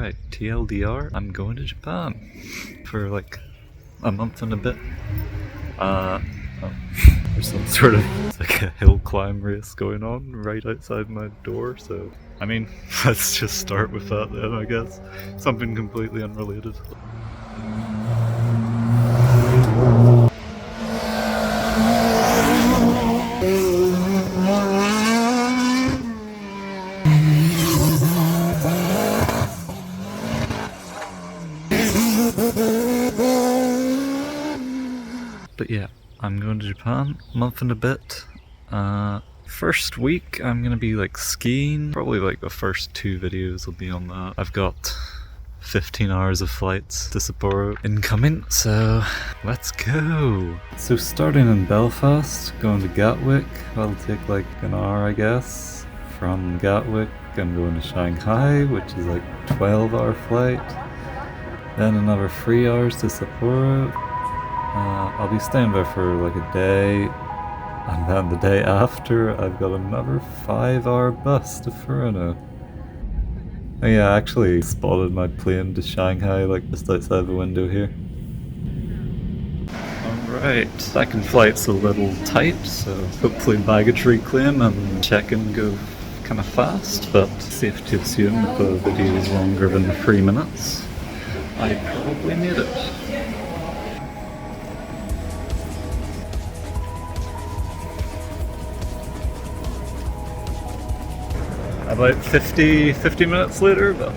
Alright, TLDR, I'm going to Japan for like a month and a bit. There's some sort of it's like a hill climb race going on right outside my door, so I mean, let's just start with that then, I guess. Something completely unrelated. But yeah, I'm going to Japan, month and a bit. First week I'm gonna be like skiing. Probably like the first 2 videos will be on that. I've got 15 hours of flights to Sapporo incoming, so let's go! So starting in Belfast, going to Gatwick, that'll take like an hour I guess. From Gatwick I'm going to Shanghai, which is like 12-hour flight. Then another 3 hours to Sapporo. I'll be staying there for like a day, and then the day after I've got another 5-hour bus to Furano. Oh yeah, I actually spotted my plane to Shanghai like just outside the window here. Alright, second flight's a little tight, so hopefully baggage reclaim and check-in go kinda fast, but safe to assume if the video is longer than 3 minutes, I probably made it. About 50 minutes later, but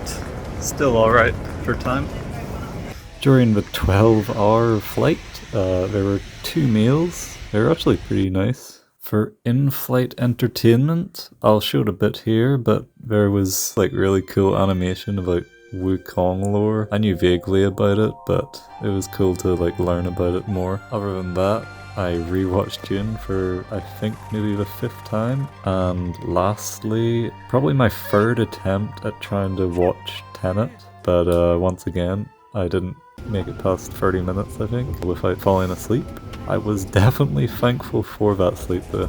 still alright for time. During the 12-hour flight, there were 2 meals. They were actually pretty nice. For in-flight entertainment, I'll show it a bit here, but there was like really cool animation about Wukong lore. I knew vaguely about it, but it was cool to like learn about it more. Other than that, I rewatched Dune for I think maybe the 5th time, and lastly, probably my 3rd attempt at trying to watch Tenet, but once again, I didn't make it past 30 minutes I think, without falling asleep. I was definitely thankful for that sleep though.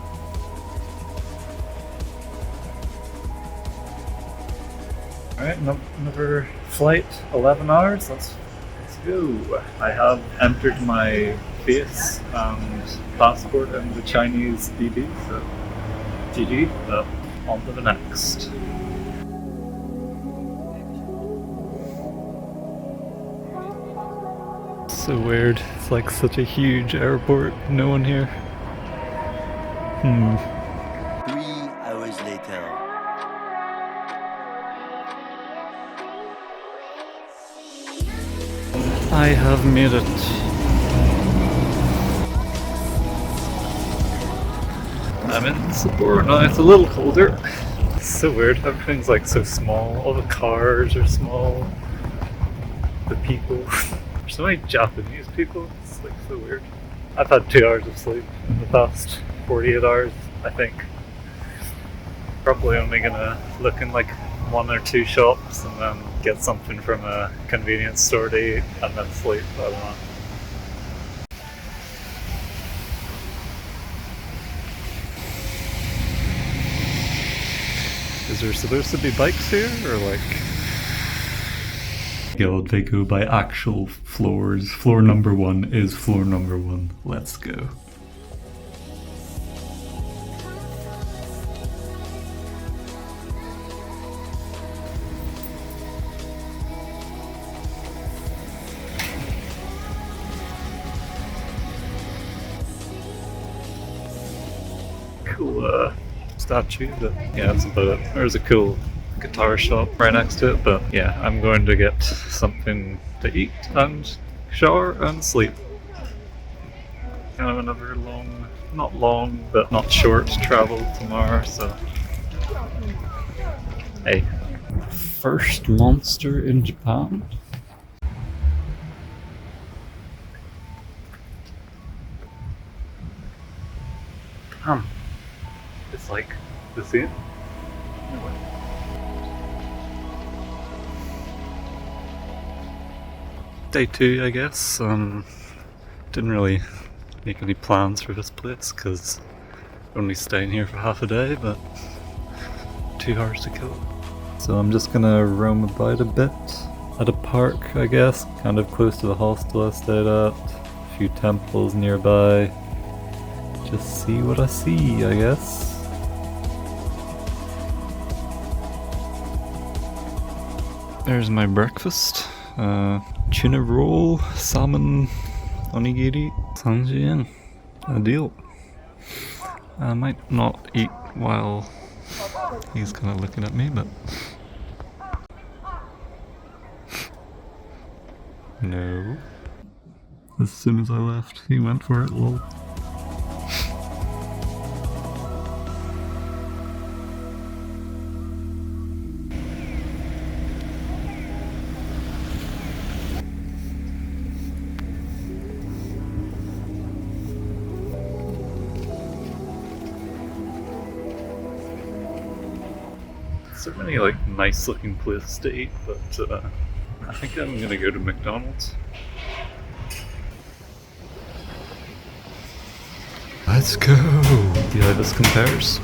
Alright, another flight, 11 hours, let's go. I have entered my face and passport in the Chinese DB, so GG, but on to the next. So weird, it's like such a huge airport, no one here. 3 hours later. I have made it. I'm in Sapporo now, it's a little colder. It's so weird, everything's like so small, all the cars are small, the people. There's so many Japanese people, it's like so weird. I've had 2 hours of sleep in the past 48 hours, I think. Probably only gonna look in like 1 or 2 shops and then get something from a convenience store to eat and then sleep, I don't know. Is there supposed to be bikes here, or like... God, they go by actual floors. Floor number 1 is floor number 1. Let's go. Cool, statue, but yeah, that's about it. There's a cool guitar shop right next to it, but yeah, I'm going to get something to eat and shower and sleep. Kind of another long, not long, but not short travel tomorrow, so hey. First monster in Japan? It's like the same. Day 2, I guess. Didn't really make any plans for this place because only staying here for half a day, but 2 hours to kill. So I'm just gonna roam about a bit at a park, I guess, kind of close to the hostel I stayed at. A few temples nearby. Just see what I see, I guess. There's my breakfast. Tuna roll, salmon, onigiri, sanjian. A deal. I might not eat while he's kind of looking at me, but... No. As soon as I left, he went for it, lol. So many like nice looking places to eat, but I think I'm gonna go to McDonald's. Let's go! See how this compares.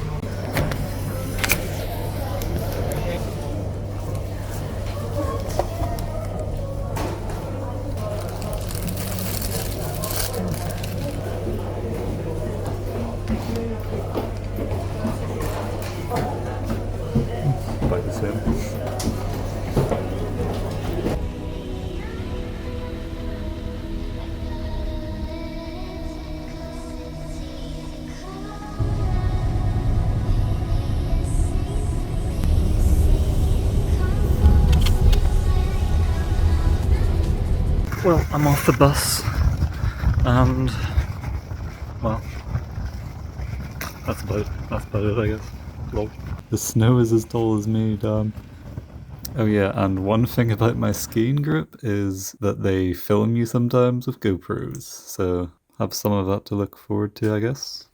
About the same. Well, I'm off the bus, and well, that's about it, I guess. Lol. The snow is as tall as me, damn. Oh yeah, and one thing about my skiing group is that they film you sometimes with GoPros, so have some of that to look forward to, I guess.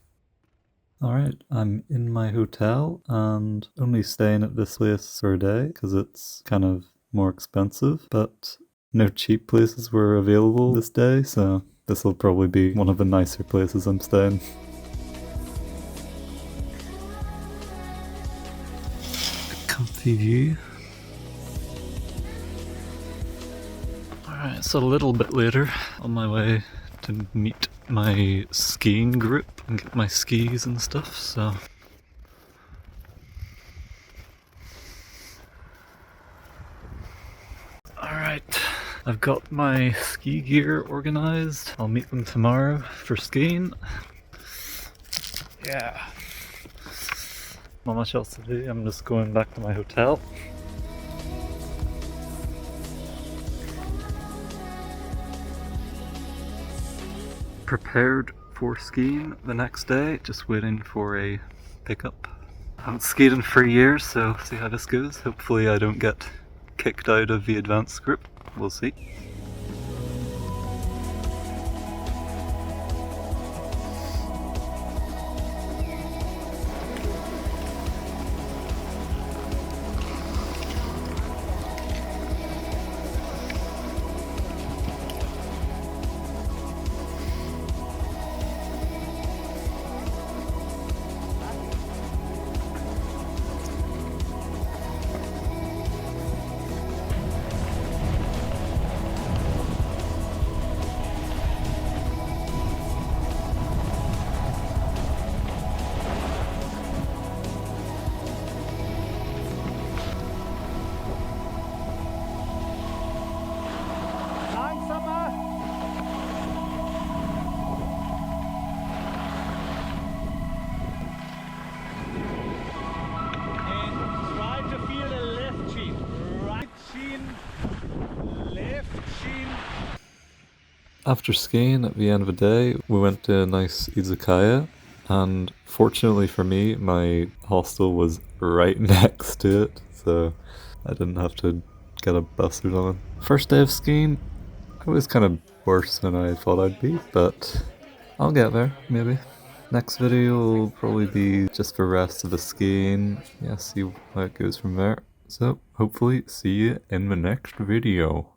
Alright, I'm in my hotel and only staying at this place for a day because it's kind of more expensive, but no cheap places were available this day, so this will probably be one of the nicer places I'm staying. A comfy view. Alright, so a little bit later, on my way to meet my skiing group and get my skis and stuff, so... Alright, I've got my ski gear organized. I'll meet them tomorrow for skiing. Yeah. Not much else to do, I'm just going back to my hotel. Prepared for skiing the next day, just waiting for a pickup. I haven't skied in 3 years, so see how this goes. Hopefully I don't get kicked out of the advanced group. We'll see. After skiing at the end of the day, we went to a nice izakaya, and fortunately for me, my hostel was right next to it, so I didn't have to get a bus or something. First day of skiing, I was kind of worse than I thought I'd be, but I'll get there, maybe. Next video will probably be just the rest of the skiing, yeah, see how it goes from there. So, hopefully see you in the next video.